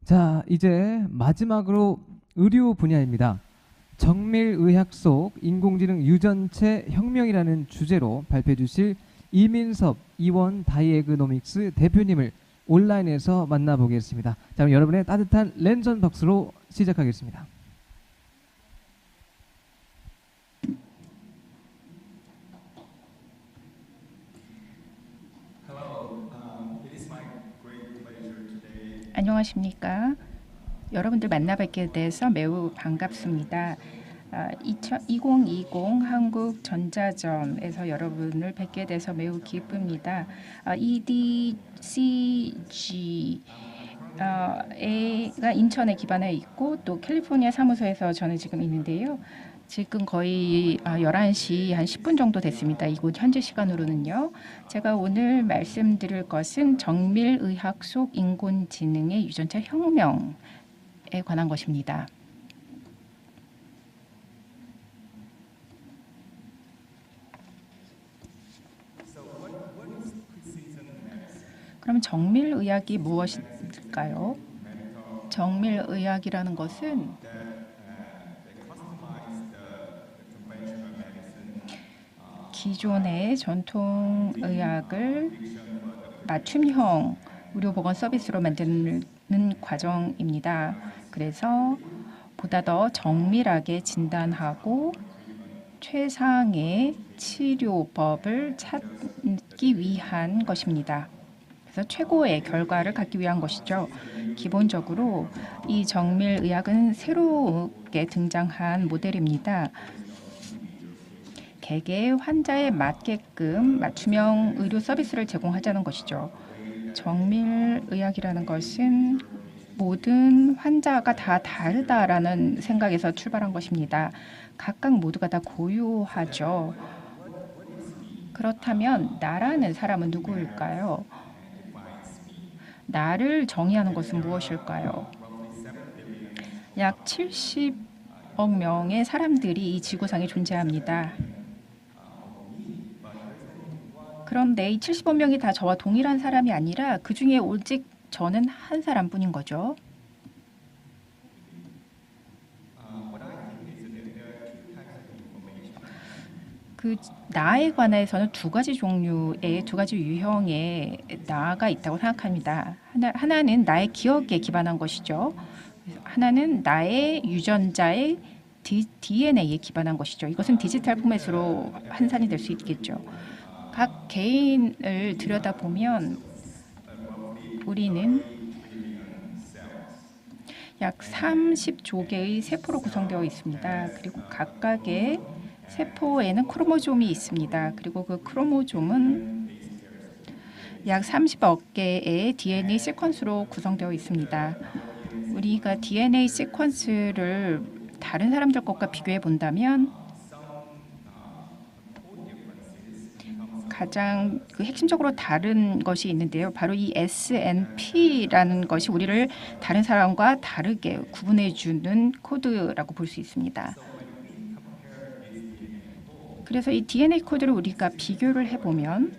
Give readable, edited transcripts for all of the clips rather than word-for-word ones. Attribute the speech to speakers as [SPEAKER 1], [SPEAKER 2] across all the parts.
[SPEAKER 1] 자, 이제 마지막으로 의료 분야입니다. 정밀의학 속 인공지능 유전체 혁명이라는 주제로 발표해 주실 이민섭 이원 다이애그노믹스 대표님을 온라인에서 만나보겠습니다. 자, 그럼 여러분의 따뜻한 랜선 박수로 시작하겠습니다.
[SPEAKER 2] 안녕하십니까. 여러분들 만나뵙게 돼서 매우 반갑습니다. 2020 한국전자점에서 여러분을 뵙게 돼서 매우 기쁩니다. EDCG 가 인천에 기반해 있고 또 캘리포니아 사무소에서 저는 지금 있는데요. 지금 거의 11시 한 10분 정도 됐습니다. 이곳 현재 시간으로는요. 제가 오늘 말씀드릴 것은 정밀의학 속 인공지능의 유전자 혁명에 관한 것입니다. 그럼 정밀의학이 무엇일까요? 정밀의학이라는 것은 기존의 전통의학을 맞춤형 의료보건 서비스로 만드는 과정입니다. 그래서 보다 더 정밀하게 진단하고 최상의 치료법을 찾기 위한 것입니다. 그래서 최고의 결과를 갖기 위한 것이죠. 기본적으로 이 정밀의학은 새롭게 등장한 모델입니다. 개개의 환자에 맞게끔 맞춤형 의료 서비스를 제공하자는 것이죠. 정밀의학이라는 것은 모든 환자가 다 다르다라는 생각에서 출발한 것입니다. 각각 모두가 다 고유하죠. 그렇다면 나라는 사람은 누구일까요? 나를 정의하는 것은 무엇일까요? 약 70억 명의 사람들이 이 지구상에 존재합니다. 그런데 이 70억 명이 다 저와 동일한 사람이 아니라 그 중에 오직 저는 한 사람뿐인 거죠. 그 나에 관해서는 두 가지 종류의 두 가지 유형의 나가 있다고 생각합니다. 하나는 나의 기억에 기반한 것이죠. 하나는 나의 유전자의 DNA에 기반한 것이죠. 이것은 디지털 포맷으로 환산이 될 수 있겠죠. 각 개인을 들여다보면 우리는 약 30조 개의 세포로 구성되어 있습니다. 그리고 각각의 세포에는 크로모솜이 있습니다. 그리고 그 크로모솜은 약 30억 개의 DNA 시퀀스로 구성되어 있습니다. 우리가 DNA 시퀀스를 다른 사람들 것과 비교해 본다면 가장 핵심적으로 다른 것이 있는데요. 바로 이 SNP라는 것이 우리를 다른 사람과 다르게 구분해 주는 코드라고 볼 수 있습니다. 그래서 이 DNA 코드를 우리가 비교를 해보면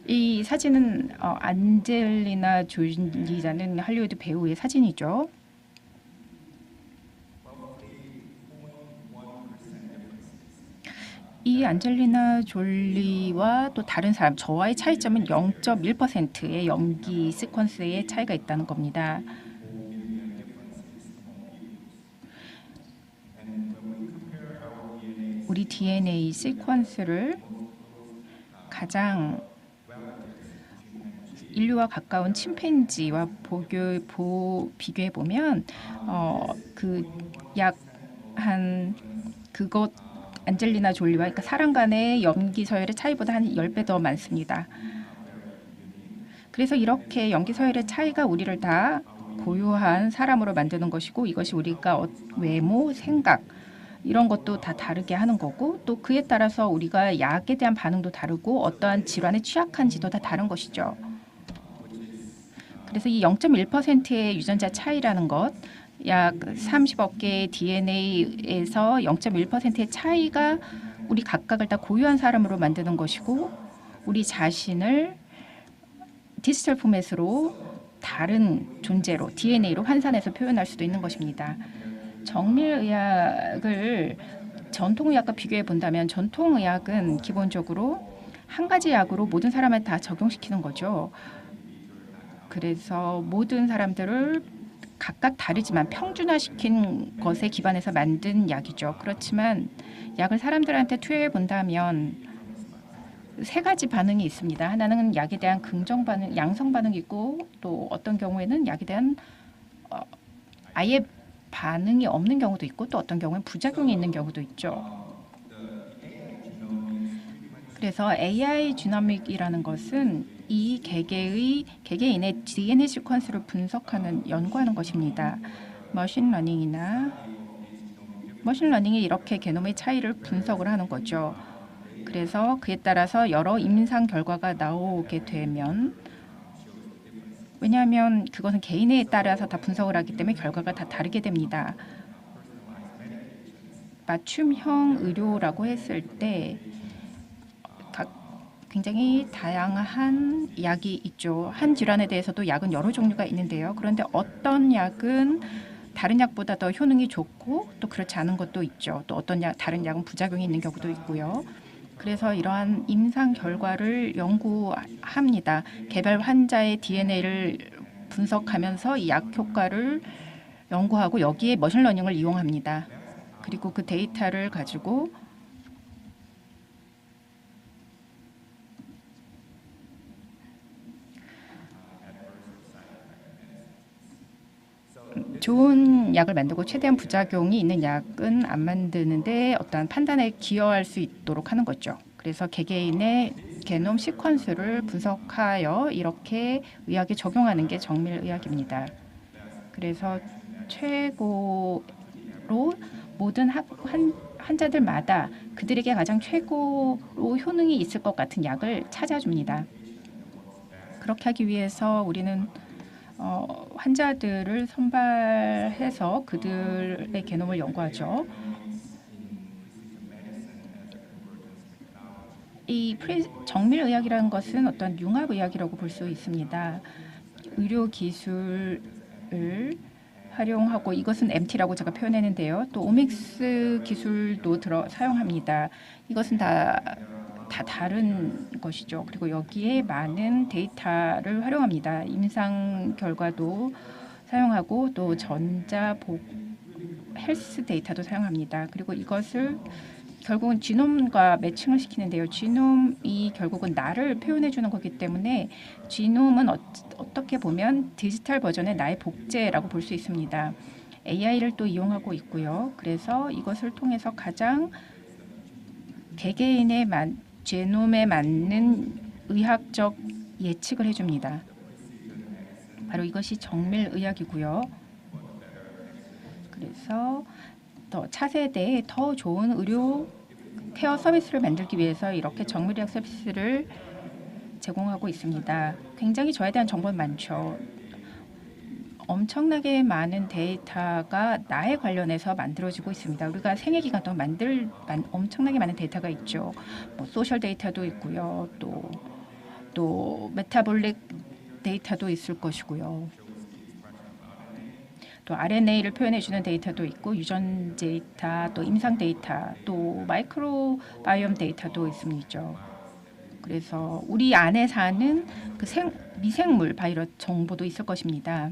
[SPEAKER 2] 이 사진은 안젤리나 졸리라는 할리우드 배우의 사진이죠. 이 안젤리나 졸리와 또 다른 사람, 저와의 차이점은 0.1%의 염기 시퀀스의 차이가 있다는 겁니다. 우리 DNA 시퀀스를 가장 인류와 가까운 침팬지와 비교해 보면 그것 안젤리나 졸리와 그러니까 사람 간의 염기 서열의 차이보다 한 10배 더 많습니다. 그래서 이렇게 염기 서열의 차이가 우리를 다 고유한 사람으로 만드는 것이고 이것이 우리가 외모, 생각 이런 것도 다 다르게 하는 거고 또 그에 따라서 우리가 약에 대한 반응도 다르고 어떠한 질환에 취약한지도 다 다른 것이죠. 그래서 이 0.1%의 유전자 차이라는 것 약 30억 개의 DNA에서 0.1%의 차이가 우리 각각을 다 고유한 사람으로 만드는 것이고 우리 자신을 디지털 포맷으로 다른 존재로 DNA로 환산해서 표현할 수도 있는 것입니다. 정밀의학을 전통의학과 비교해 본다면 전통의학은 기본적으로 한 가지 약으로 모든 사람을 다 적용시키는 거죠. 그래서 모든 사람들을 각각 다르지만 평준화시킨 것에 기반해서 만든 약이죠. 그렇지만 약을 사람들한테 투여해 본다면 세 가지 반응이 있습니다. 하나는 약에 대한 긍정 반응, 양성 반응이 있고 또 어떤 경우에는 약에 대한 아예 반응이 없는 경우도 있고 또 어떤 경우는 부작용이 있는 경우도 있죠. 그래서 AI 지노믹이라는 것은 이 개개인의 DNA 시퀀스를 분석하는 연구하는 것입니다. 머신러닝이 이렇게 게놈의 차이를 분석을 하는 거죠. 그래서 그에 따라서 여러 임상 결과가 나오게 되면 왜냐하면 그것은 개인에 따라서 다 분석을 하기 때문에 결과가 다 다르게 됩니다. 맞춤형 의료라고 했을 때 굉장히 다양한 약이 있죠. 한 질환에 대해서도 약은 여러 종류가 있는데요. 그런데 어떤 약은 다른 약보다 더 효능이 좋고 또 그렇지 않은 것도 있죠. 또 어떤 다른 약은 부작용이 있는 경우도 있고요. 그래서 이러한 임상 결과를 연구합니다. 개별 환자의 DNA를 분석하면서 이 약 효과를 연구하고 여기에 머신러닝을 이용합니다. 그리고 그 데이터를 가지고 좋은 약을 만들고 최대한 부작용이 있는 약은 안 만드는데 어떤 판단에 기여할 수 있도록 하는 거죠. 그래서 개개인의 게놈 시퀀스를 분석하여 이렇게 의학에 적용하는 게 정밀의학입니다. 그래서 최고로 모든 환자들마다 그들에게 가장 최고로 효능이 있을 것 같은 약을 찾아줍니다. 그렇게 하기 위해서 우리는 환자들을 선발해서 그들의 게놈을 연구하죠. 이 정밀의학이라는 것은 어떤 융합의학이라고 볼 수 있습니다. 의료 기술을 활용하고 이것은 MT라고 제가 표현했는데요. 또 오믹스 기술도 사용합니다. 이것은 다 다른 것이죠. 그리고 여기에 많은 데이터를 활용합니다. 임상 결과도 사용하고 또 헬스 데이터도 사용합니다. 그리고 이것을 결국은 지놈과 매칭을 시키는데요. 지놈이 결국은 나를 표현해 주는 거기 때문에 지놈은 어떻게 보면 디지털 버전의 나의 복제라고 볼 수 있습니다. AI를 또 이용하고 있고요. 그래서 이것을 통해서 가장 개개인의 제놈에 맞는 의학적 예측을 해줍니다. 바로 이것이 정밀의학이고요. 그래서 더 차세대에 더 좋은 의료 케어 서비스를 만들기 위해서 이렇게 정밀의학 서비스를 제공하고 있습니다. 굉장히 저에 대한 정보는 많죠. 엄청나게 많은 데이터가 나에 관련해서 만들어지고 있습니다. 우리가 생애 기간 동안 엄청나게 많은 데이터가 있죠. 뭐 소셜 데이터도 있고요. 또 메타볼릭 데이터도 있을 것이고요. 또 RNA를 표현해주는 데이터도 있고 유전 데이터, 또 임상 데이터, 또 마이크로바이옴 데이터도 있습니다. 그래서 우리 안에 사는 그 미생물 바이러스 정보도 있을 것입니다.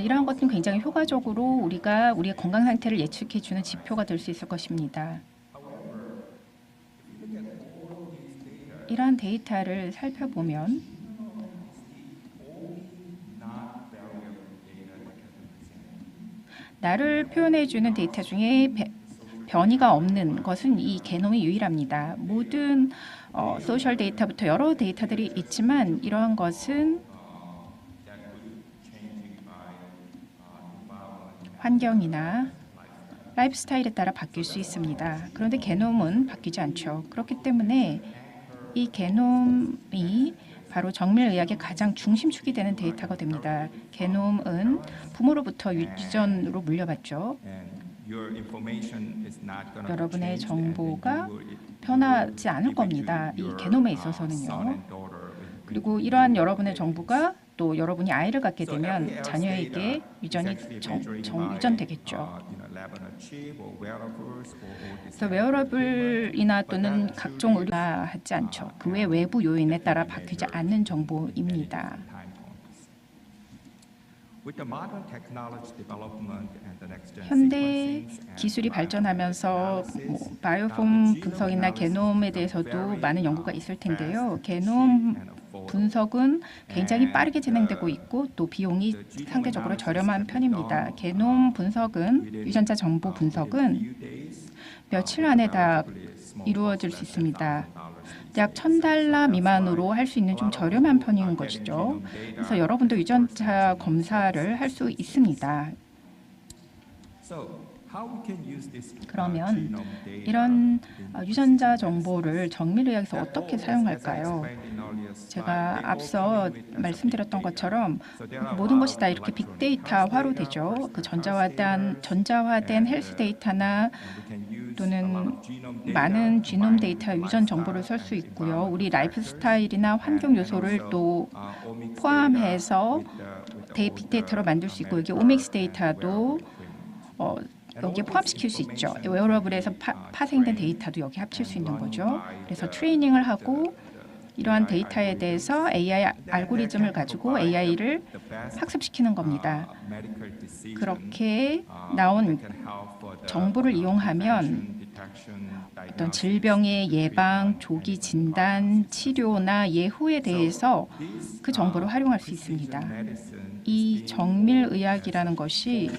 [SPEAKER 2] 이러한 것은 굉장히 효과적으로 우리의 건강 상태를 예측해주는 지표가 될 수 있을 것입니다. 이러한 데이터를 살펴보면 나를 표현해주는 데이터 중에 변이가 없는 것은 이 게놈이 유일합니다. 모든 소셜 데이터부터 여러 데이터들이 있지만 이러한 것은 환경이나 라이프 스타일에 따라 바뀔 수 있습니다. 그런데 게놈은 바뀌지 않죠. 그렇기 때문에 이 게놈이 바로 정밀의학의 가장 중심축이 되는 데이터가 됩니다. 게놈은 부모로부터 유전으로 물려받죠. 여러분의 정보가 변하지 않을 겁니다. 이 게놈에 있어서는요. 그리고 이러한 여러분의 정보가 또 여러분이 아이를 갖게 되면 자녀에게 유전되겠죠. 그래서 웨어러블이나 또는 각종 의료가 하지 않죠. 그 외 외부 요인에 따라 바뀌지 않는 정보입니다. 현대 기술이 발전하면서 바이오폼 분석이나 게놈에 대해서도 많은 연구가 있을 텐데요. 게놈 분석은 굉장히 빠르게 진행되고 있고 또 비용이 상대적으로 저렴한 편입니다. 게놈 분석은 유전자 정보 분석은 며칠 안에 다 이루어질 수 있습니다. 약 $1,000 미만으로 할 수 있는 좀 저렴한 편인 것이죠. 그래서 여러분도 유전자 검사를 할 수 있습니다. 그러면 이런 유전자 정보를 정밀의학에서 어떻게 사용할까요? 제가 앞서 말씀드렸던 것처럼 모든 것이 다 이렇게 빅데이터화로 되죠. 그 전자화된 헬스 데이터나 또는 많은 지놈 데이터 유전 정보를 쓸 수 있고요. 우리 라이프 스타일이나 환경 요소를 또 포함해서 빅데이터로 만들 수 있고, 여기 오믹스 데이터도 여기에 포함시킬 수 있죠. 웨어러블에서 파생된 데이터도 여기 합칠 수 있는 거죠. 그래서 트레이닝을 하고 이러한 데이터에 대해서 AI 알고리즘을 가지고 AI를 학습시키는 겁니다. 그렇게 나온 정보를 이용하면 어떤 질병의 예방, 조기 진단, 치료나 예후에 대해서 그 정보를 활용할 수 있습니다. 이 정밀의학이라는 것이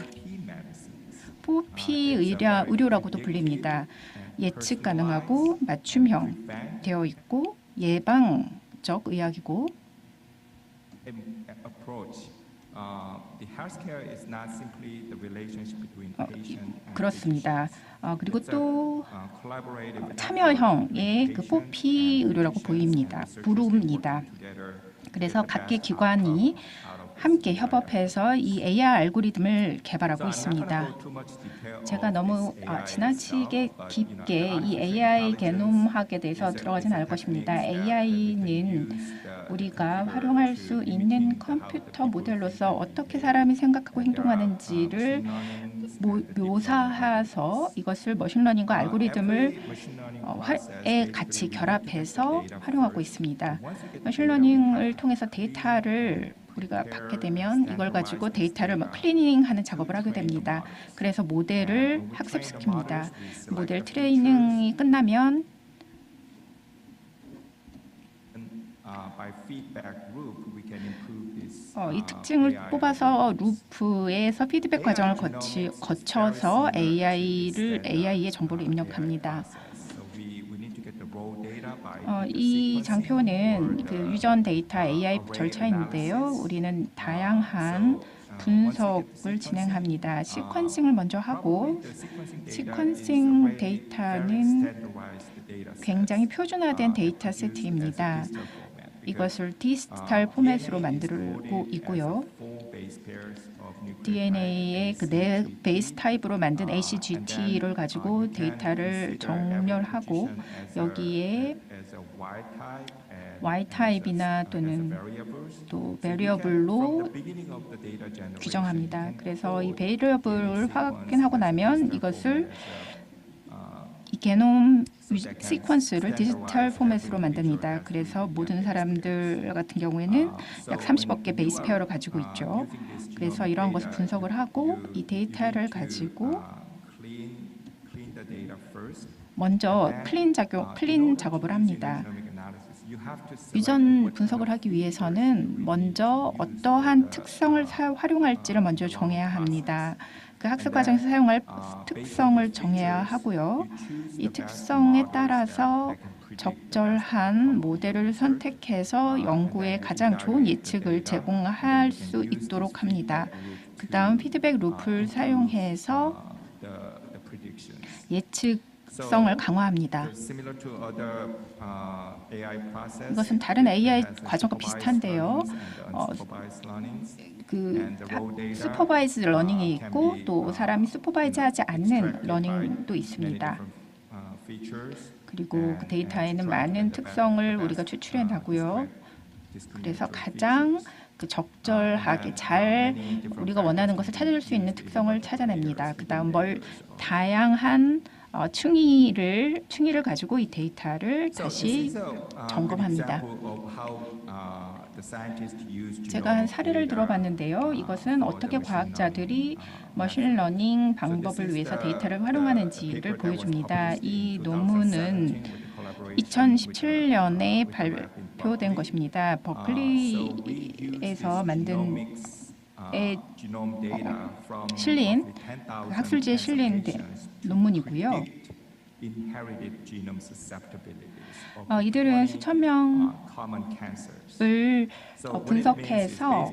[SPEAKER 2] 포피 의료라고도 불립니다. 예측 가능하고 맞춤형 되어 있고 예방적 의학이고 그렇습니다. 그리고 또 참여형의 그 포피 의료라고 부릅니다. 그래서 각계 기관이 함께 협업해서 이 AI 알고리즘을 개발하고 있습니다. 제가 너무 지나치게 깊게 이 AI 게놈학에 대해서 들어가지는 않을 것입니다. AI는 우리가 활용할 수 있는 컴퓨터 모델로서 어떻게 사람이 생각하고 행동하는지를 묘사해서 이것을 머신러닝과 알고리즘을 같이 결합해서 활용하고 있습니다. 머신러닝을 통해서 데이터를 우리가 받게 되면 이걸 가지고 데이터를 클리닝하는 작업을 하게 됩니다. 그래서 모델을 학습시킵니다. 모델 트레이닝이 끝나면 이 특징을 뽑아서 루프에서 피드백 과정을 거쳐서 AI의 정보를 입력합니다. 이 장표는 그 유전 데이터 AI 절차인데요. 우리는 다양한 분석을 진행합니다. 시퀀싱을 먼저 하고, 시퀀싱 데이터는 굉장히 표준화된 데이터 세트입니다. 이것을 디지털 포맷으로 만들고 있고요. DNA의 그 네 베이스 타입으로 만든 ACGT를 가지고 데이터를 정렬하고 여기에 Y 타입이나 또는 또 베리어블로 규정합니다. 그래서 이 베리어블을 확인하고 나면 이것을 이 게놈 시퀀스를 디지털 포맷으로 만듭니다. 그래서 모든 사람들 같은 경우에는 약 30억 개 베이스 페어를 가지고 있죠. 그래서 이러한 것을 분석을 하고 이 데이터를 가지고 먼저 클린 작업을 합니다. 유전 분석을 하기 위해서는 먼저 어떠한 특성을 활용할지를 먼저 정해야 합니다. 그 학습 과정에서 사용할 특성을 정해야 하고요. 이 특성에 따라서 적절한 모델을 선택해서 연구에 가장 좋은 예측을 제공할 수 있도록 합니다. 그 다음 피드백 루프를 사용해서 예측 특성을 강화합니다. 이것은 다른 AI 과정과 비슷한데요. 슈퍼바이즈 러닝이 있고 또 사람이 슈퍼바이즈하지 않는 러닝도 있습니다. 그리고 그 데이터에는 많은 특성을 우리가 추출해 나고요. 그래서 가장 적절하게 잘 우리가 원하는 것을 찾을 수 있는 특성을 찾아냅니다. 그다음 다양한 충의를 가지고 이 데이터를 다시 점검합니다. 제가 한 사례를 들어봤는데요. 이것은 어떻게 과학자들이 머신러닝 방법을 위해서 데이터를 활용하는지를 보여줍니다. 이 논문은 2017년에 발표된 것입니다. 버클리에서 실린 학술지에 실린 논문이고요. 이들은 수천 명을 분석해서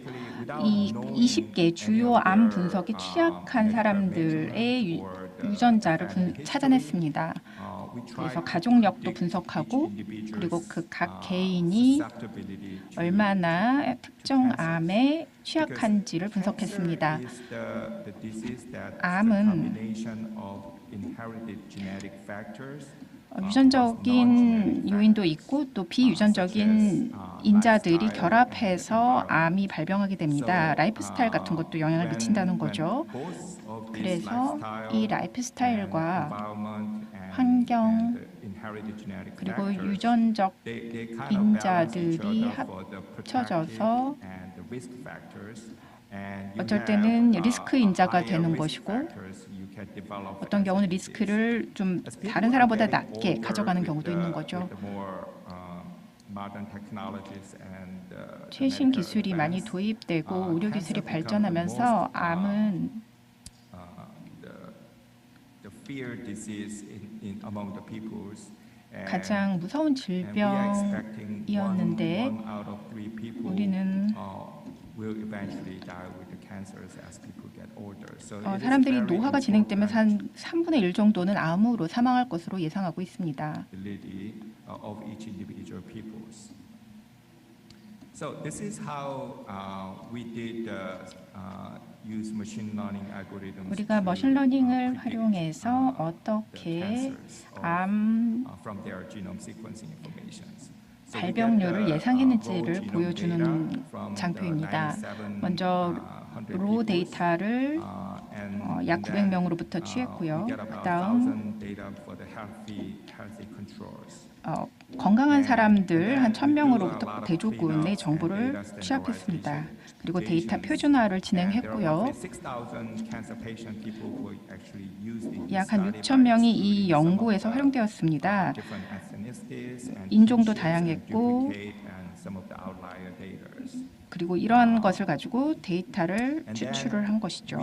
[SPEAKER 2] 이 20개 주요 암 분석에 취약한 사람들의 유전자를 찾아냈습니다. 그래서 가족력도 분석하고 그리고 그 각 개인이 얼마나 특정 암에 취약한지를 분석했습니다. 암은 유전적인 요인도 있고 또 비유전적인 인자들이 결합해서 암이 발병하게 됩니다. 라이프 스타일 같은 것도 영향을 미친다는 거죠. 그래서 이 라이프 스타일과 환경 그리고 유전적 인자들이 합쳐져서 어쩔 때는 리스크 인자가 되는 것이고 어떤 경우는 리스크를 좀 다른 사람보다 낮게 가져가는 경우도 있는 거죠. 최신 기술이 많이 도입되고 의료 기술이 발전하면서 암은 가장 무서운 질병이었는데 우리는 사람들이 노화가 진행되면서 한 3분의 1 정도는 암으로 사망할 것으로 예상하고 있습니다.
[SPEAKER 3] So this is how we did use machine learning algorithms.
[SPEAKER 2] 우리가 머신러닝을 활용해서 어떻게 암
[SPEAKER 3] from their genome sequencing informations.
[SPEAKER 2] 발병률을 예상했는지를 보여주는 장표입니다. 먼저 로 데이터를 약 900명으로부터 취했고요. 그다음 건강한 사람들 한 1000명으로부터 대조군의 정보를 취합했습니다. 그리고 데이터 표준화를 진행했고요. 약 한 6,000명이 이 연구에서 활용되었습니다. 인종도 다양했고 그리고 이런 것을 가지고 데이터를 추출을 한 것이죠.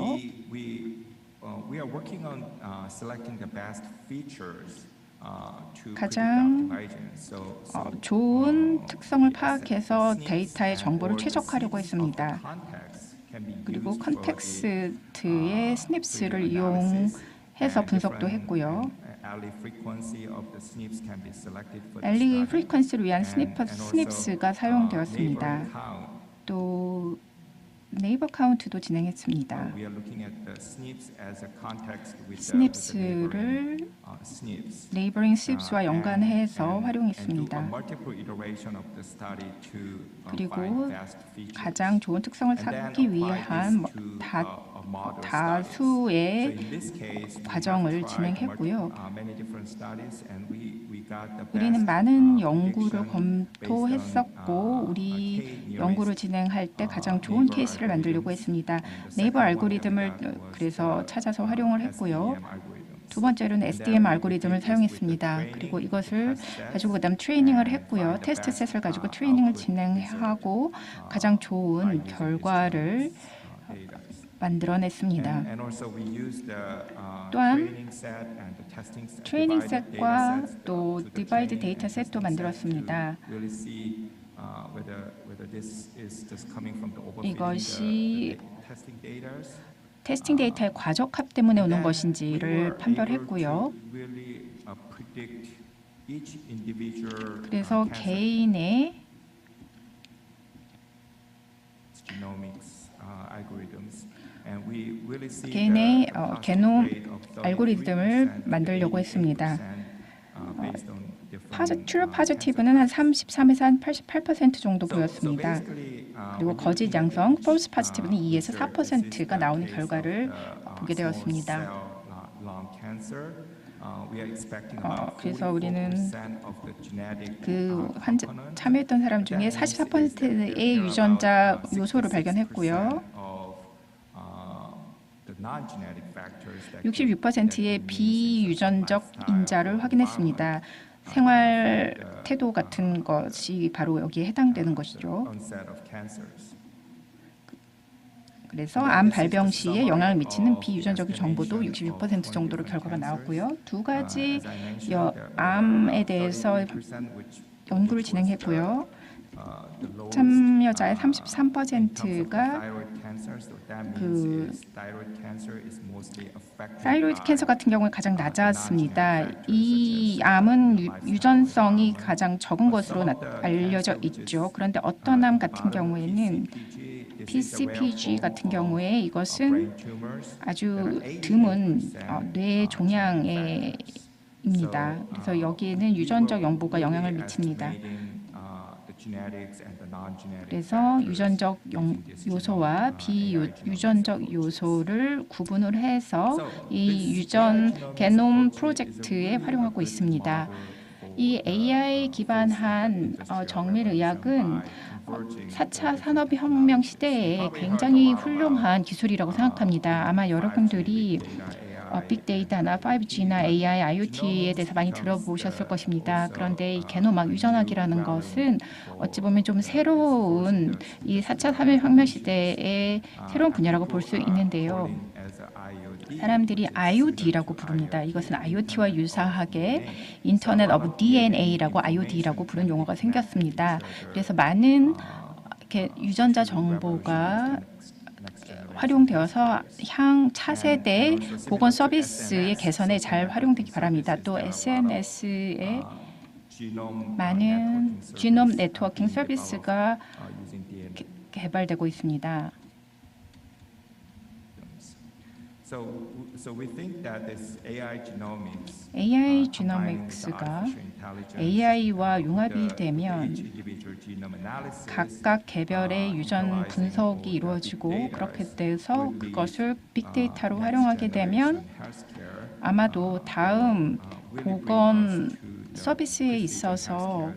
[SPEAKER 2] 가장 좋은 특성을 파악해서 데이터의 정보를 최적화하려고 했습니다. 그리고 컨텍스트의 스냅스를 이용해서 분석도 했고요. 엘리 프리퀀시를 위한 스냅스가 사용되었습니다. 또 네이버 카운트도 진행했습니다. 스냅스를 네이버링 스냅스와 연관해서 활용했습니다. 그리고 가장 좋은 특성을 찾기 위한 다수의 과정을 진행했고요. 우리는 많은 연구를 검토했었고 우리 연구를 진행할 때 가장 좋은 케이스를 만들려고 했습니다. 네이버 알고리즘을 그래서 찾아서 활용을 했고요. 두 번째로는 SDM 알고리즘을 사용했습니다. 그리고 이것을 가지고 그다음 트레이닝을 했고요. 테스트 셋을 가지고 트레이닝을 진행하고 가장 좋은 결과를 만들어냈습니다. 또한 트레이닝 셋과 또 디바이드 데이터 셋도 만들었습니다. 이것이 테스팅 데이터의 과적합 때문에 오는 것인지를 판별했고요. 그래서 개인의 게놈 알고리즘을 만들려고 했습니다. 트루 포지티브는 한 33에서 한 88% 정도 보였습니다. 그리고 거짓 양성 false positive는 2에서 4%가 나오는 결과를 보게 되었습니다. 그래서 우리는 그 참여했던 사람 중에 44%의 유전자 요소를 발견했고요. 66%의 비유전적 인자를 확인했습니다. 생활 태도 같은 것이 바로 여기에 해당되는 것이죠. 그래서 암 발병 시에 영향을 미치는 비유전적인 정보도 66% 정도로 결과가 나왔고요. 두 가지 암에 대해서 연구를 진행했고요. 참여자의 33%가 사이로이드 캔서 같은 경우에 가장 낮았습니다. 이 암은 유전성이 가장 적은 것으로 알려져 있죠. 그런데 어떤 암 같은 경우에는 PCPG 같은 경우에 이것은 아주 드문 뇌 종양입니다. 그래서 여기에는 유전적 연보가 영향을 미칩니다. 그래서 유전적 요소와 비유전적 요소를 구분을 해서 이 유전 게놈 프로젝트에 활용하고 있습니다. 이 AI 기반한 정밀의학은 4차 산업혁명 시대에 굉장히 훌륭한 기술이라고 생각합니다. 아마 여러분들이 빅데이터나 5G나 AI, IoT에 대해서 많이 들어보셨을 것입니다. 그런데 이 게노막 유전학이라는 것은 어찌 보면 좀 새로운 이 4차 산업혁명 시대의 새로운 분야라고 볼 수 있는데요. 사람들이 IoD라고 부릅니다. 이것은 IoT와 유사하게 인터넷 오브 DNA라고 IoD라고 부르는 용어가 생겼습니다. 그래서 많은 유전자 정보가 활용되어서 차세대 보건 서비스의 개선에 잘 활용되기 바랍니다. 또 SNS에 많은 지놈 네트워킹 서비스가 개발되고 있습니다. AI 지노믹스가 AI와 융합이 되면 각각 개별의 유전 분석이 이루어지고 그렇게 돼서 그것을 빅데이터로 활용하게 되면 아마도 다음 보건 서비스에 있어서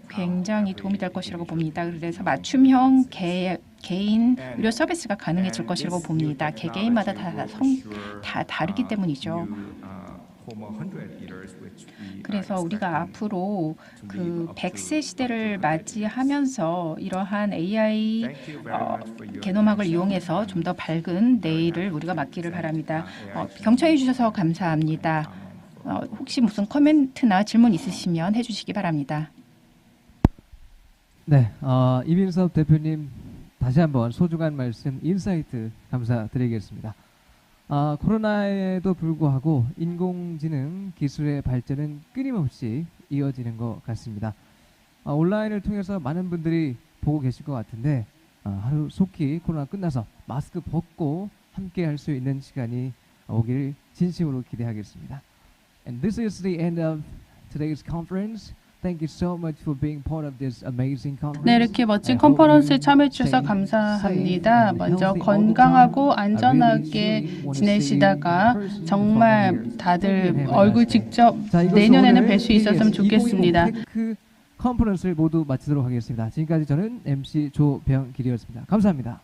[SPEAKER 2] 굉장히 도움이 될 것이라고 봅니다. 그래서 맞춤형 개인 의료 서비스가 가능해질 것이라고 봅니다. 개개인마다 다 다르기 때문이죠. 그래서 우리가 앞으로 그 100세 시대를 맞이하면서 이러한 AI 게노막을 이용해서 좀 더 밝은 내일을 우리가 맞기를 바랍니다. 경청해 주셔서 감사합니다. 혹시 무슨 코멘트나 질문 있으시면 해주시기 바랍니다.
[SPEAKER 1] 네, 이민섭 대표님 다시 한번 소중한 말씀, 인사이트 감사드리겠습니다. 코로나에도 불구하고 인공지능 기술의 발전은 끊임없이 이어지는 것 같습니다. 온라인을 통해서 많은 분들이 보고 계실 것 같은데 하루 속히 코로나 끝나서 마스크 벗고 함께 할 수 있는 시간이 오길 진심으로 기대하겠습니다. And this is the end of today's conference. Thank you so much for being part of this amazing conference.
[SPEAKER 4] 네, 이렇게 멋진 컨퍼런스에 참여해 주셔서 감사합니다. 먼저 건강하고 안전하게 지내시다가 정말 다들 얼굴 직접 내년에는 뵐 수 있었으면 좋겠습니다.
[SPEAKER 1] 그 컨퍼런스를 모두 마치도록 하겠습니다. 지금까지 저는 MC 조병길이었습니다. 감사합니다.